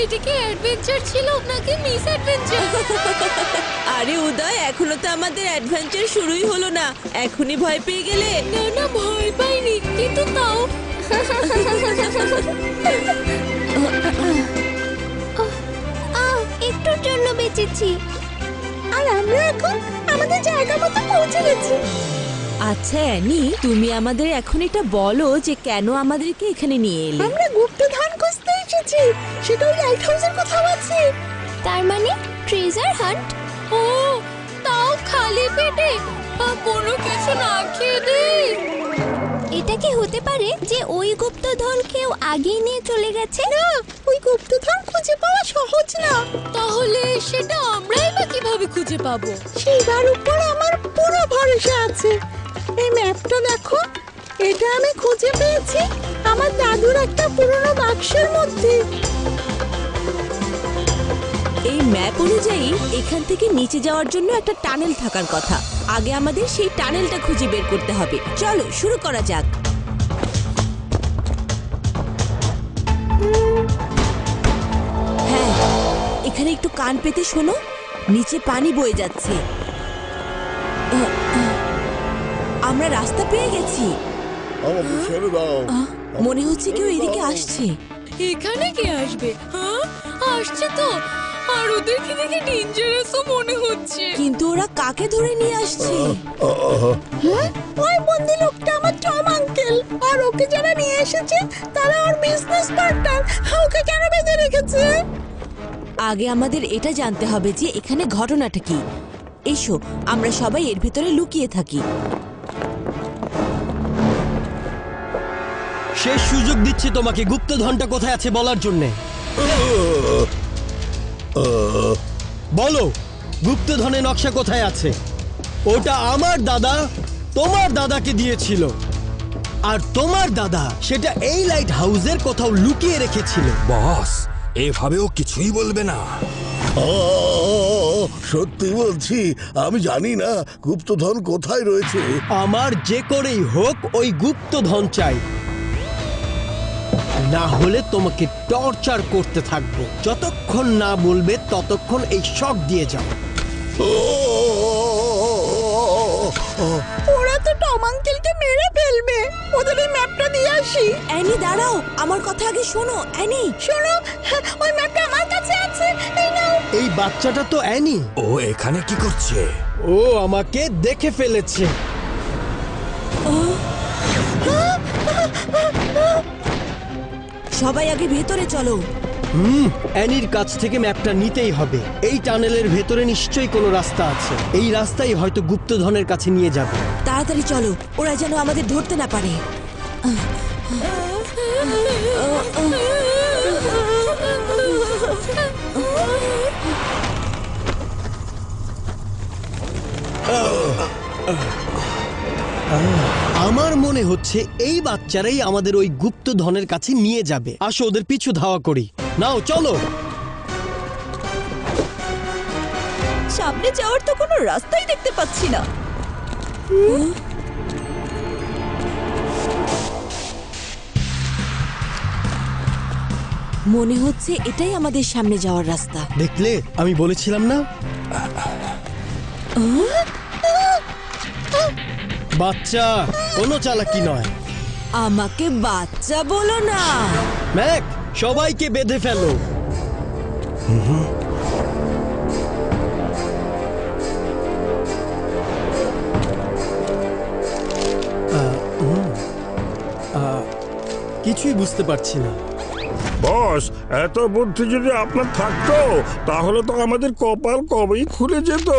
এটা কি অ্যাডভেঞ্চার ছিল নাকি মিস অ্যাডভেঞ্চার? আরে উদয়, এখনো তো আমাদের অ্যাডভেঞ্চার শুরুই হলো না, এখনই ভয় পেয়ে গেলে? না না, ভয় পাইনি, কিন্তু তাও একটুর জন্য বেঁচেছি। আর আমরা এখন আমাদের জায়গা মতো পৌঁছে গেছি। আচ্ছা অ্যানি, তুমি আমাদের এখন এটা বলো যে কেন আমাদেরকে এখানে নিয়ে এলে? আমরা গুপ্তধন খুঁজতে এসেছি, সেটা ওই লাইট হাউসের কোথাও আছে। তার মানে ট্রেজার হান্ট? ও, তাও খালি পেটে, কোনো কিছু না খেয়ে দেই। এটা কি হতে পারে যে ওই গুপ্তধন কেউ আগেই নিয়ে চলে গেছে? না, ওই গুপ্তধন খুঁজে পাওয়া সহজ না। তাহলে সেটা আমরাই বা কিভাবে খুঁজে পাবো? সেইবার উপর আমার পুরো ভরসা আছে। এই ম্যাপটা দেখো, এটা আমি খুঁজে পেয়েছি আমার দাদুর একটা পুরনো বাক্সের মধ্যে। এই ম্যাপ অনুযায়ী এখান থেকে নিচে যাওয়ার জন্য একটা টানেল থাকার কথা। আগে আমাদের সেই টানেলটা খুঁজে বের করতে হবে। চলো শুরু করা যাক। হ্যাঁ, এখানে একটু কান পেতে শোনো, নিচে পানি বয়ে যাচ্ছে। আমরা রাস্তা পেয়ে গেছি। আমাকে ছেড়ে দাও। মনে হচ্ছে কেউ এদিকে আসছে। এখানে কে আসবে? হ্যাঁ, আসছে তো। আর ওদেরকে দেখে ডেঞ্জারাসও মনে হচ্ছে। কিন্তু ওরা কাকে ধরে নিয়ে আসছে? ওই বন্দি লোকটা আমার টম আঙ্কেল, আর ওকে যারা নিয়ে এসেছে তারা ওর বিজনেস পার্টনার। ওকে কেন বেঁধে রেখেছে? আগে আমাদের এটা জানতে হবে যে এখানে ঘটনাটা কি। এসো, আমরা সবাই এর ভিতরে লুকিয়ে থাকি। শেষ সুযোগ দিচ্ছি তোমাকে গুপ্তধনটা কোথায় আছে বলার জন্যে। বলো, গুপ্তধনের নকশা কোথায় আছে? ওটা আমার দাদা তোমার দাদাকে দিয়েছিল, আর তোমার দাদা সেটা এই লাইট হাউসের কোথাও লুকিয়ে রেখেছিল। বস, এভাবেও কিছুই বলবে না। সত্যি বলছি, আমি জানি না গুপ্তধন কোথায় রয়েছে। আমার যে করেই হোক ওই গুপ্তধন চাই, না হলে তোমাকে টর্চার করতে থাকবো। যতক্ষণ না বলবে ততক্ষণ এই শক দিয়ে যাও। ওরা তো টম আঙ্কেলকে মেরে ফেলবে। ওদের এই ম্যাপটা দিয়ে আসি। অ্যানি দাঁড়াও, আমার কথা আগে শোনো। অ্যানি শোনো, ওই ম্যাপটা আমার কাছে আছে, এই নাও। এই বাচ্চাটা তো অ্যানি। ও এখানে কি করছে? ও আমাকে দেখে ফেলেছে। সবাই আগে ভেতরে চলো। অ্যানির কাছ থেকে ম্যাপটা নিতেই হবে। এই টানেলের ভেতরে নিশ্চয়ই কোনো রাস্তা আছে। এই রাস্তাই হয়তো গুপ্তধনের কাছে নিয়ে যাবে। তাড়াতাড়ি চলো, ওরা যেন আমাদের ধরতে না পারে। আমার মনে হচ্ছে এই বাচ্চারাই আমাদের ওই গুপ্তধনের কাছে নিয়ে যাবে। আসো ওদের পিছু ধাওয়া করি। নাও চলো। সামনে যাওয়ার তো কোনো রাস্তাই দেখতে পাচ্ছি না। মনে হচ্ছে এটাই আমাদের সামনে যাওয়ার রাস্তা। দেখলে, আমি বলেছিলাম না। বাচ্চা, কোনো চালাকি নয়। আমাকে বাচ্চা বলো না। ম্যাক, সবাইকে বেঁধে ফেলো। কিছুই বুঝতে পারছি না। বস, এত বুদ্ধি যদি আপনার থাকতো তাহলে তো আমাদের কপাল কবেই খুলে যেত।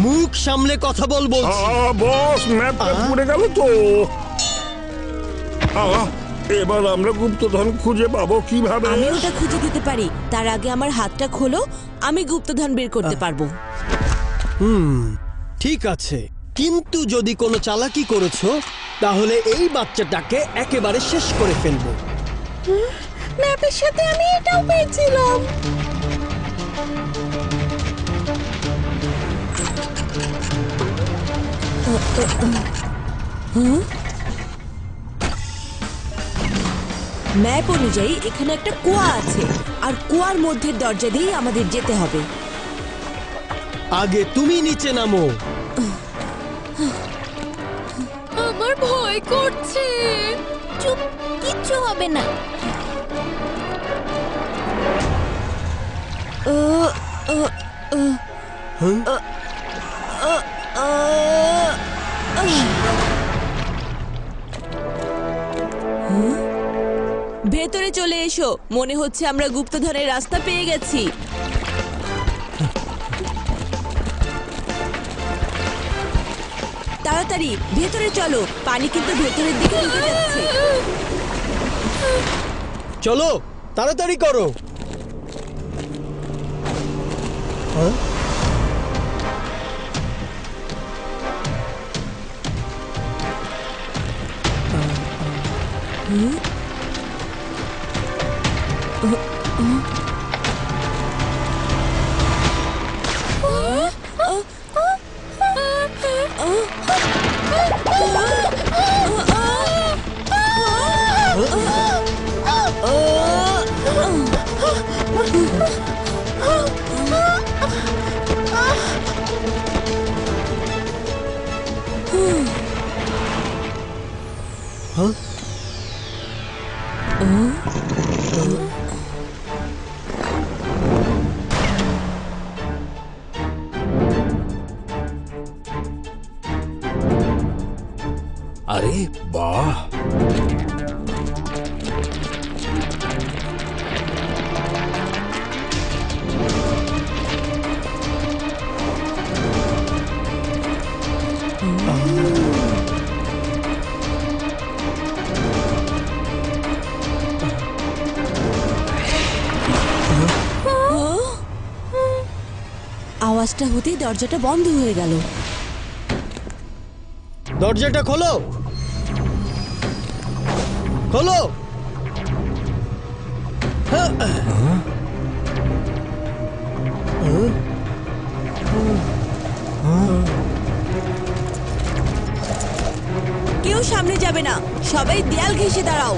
মুখ সামলে কথা বল বলছি। বস, ম্যাপটা পুড়ে গেল তো। এবার আমরা গুপ্তধন খুঁজে পাবো কিভাবে? আমি ওটা খুঁজে দিতে পারি, তার আগে আমার হাতটা খোলো, আমি গুপ্তধন বের করতে পারবো। ঠিক আছে, কিন্তু যদি কোনো চালাকি করেছো তাহলে এই বাচ্চাটাকে একেবারে শেষ করে ফেলবো। ম্যাপের সাথে আমি এটাও পেয়েছিলাম। ম্যাপ অনুযায়ী এখানে একটা কুয়া আছে আর কুয়ার মধ্যের দরজা দিয়েই আমাদের যেতে হবে। আগে তুমি নিচে নামো। আমার ভয় করছে। চুপ, কিচ্ছু হবে না। ভেতরে চলে এসো, মনে হচ্ছে আমরা গুপ্তধনের রাস্তা পেয়ে গেছি। তাড়াতাড়ি ভেতরে চলো, পানি কিন্তু ভেতরের দিকে ঢুকে যাচ্ছে। চলো তাড়াতাড়ি করো। আরে বাহ, আওয়াজটা হতেই দরজাটা বন্ধ হয়ে গেল। দরজাটা খোলো, খোলো। কেউ সামনে যাবে না, সবাই দেয়াল ঘেঁষে দাঁড়াও।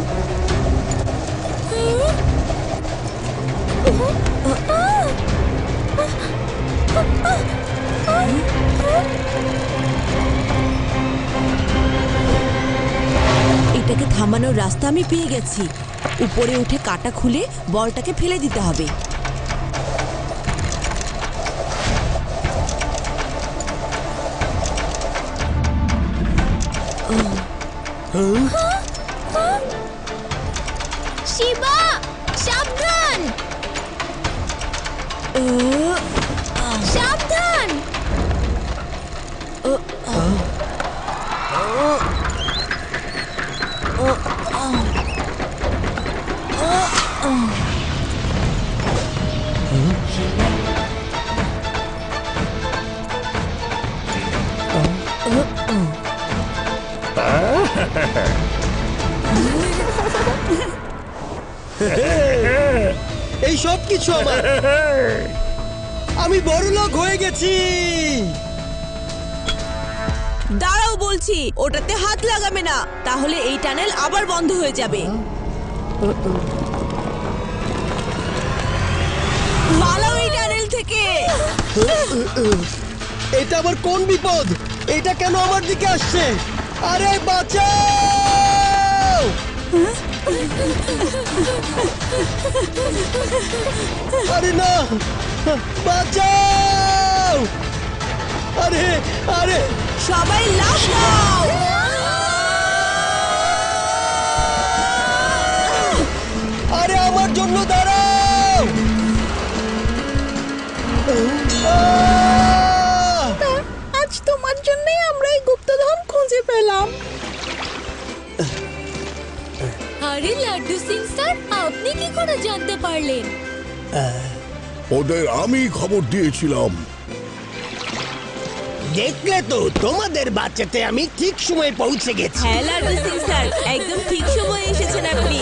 এটাকে থামানোর রাস্তা আমি পেয়ে গেছি। উপরে উঠে কাটা খুলে বলটাকে ফেলে দিতে হবে। শিবা, সাবধান সাবধান। এই সব কিছু আমার। আমি বড়লোক হয়ে গেছি। দাঁড়াও বলছি, ওটাতে হাত লাগাবে না, তাহলে এই টানেল আবার বন্ধ হয়ে যাবে। পালাও এই টানেল থেকে। এটা আবার কোন বিপদ? এটা কেন আমার দিকে আসছে? আরে বাঁচাও! আরে না, বাঁচাও! আরে আরে সবাই লাফ দাও। আরে আমার জন্য দাঁড়াও! আজ তোমার জন্যই আমরা এই গুপ্তধন খুঁজে পেলাম। আরে লাড্ডু সিং স্যার, আপনি কি করে জানতে পারলেন? ওদের আমি খবর দিয়েছিলাম। দেখলে তো, তোমাদের বাচ্চাতে আমি ঠিক সময় পৌঁছে গেছি। হ্যাঁ লাড্ডু সিং স্যার, একদম ঠিক সময়ে এসেছেন আপনি।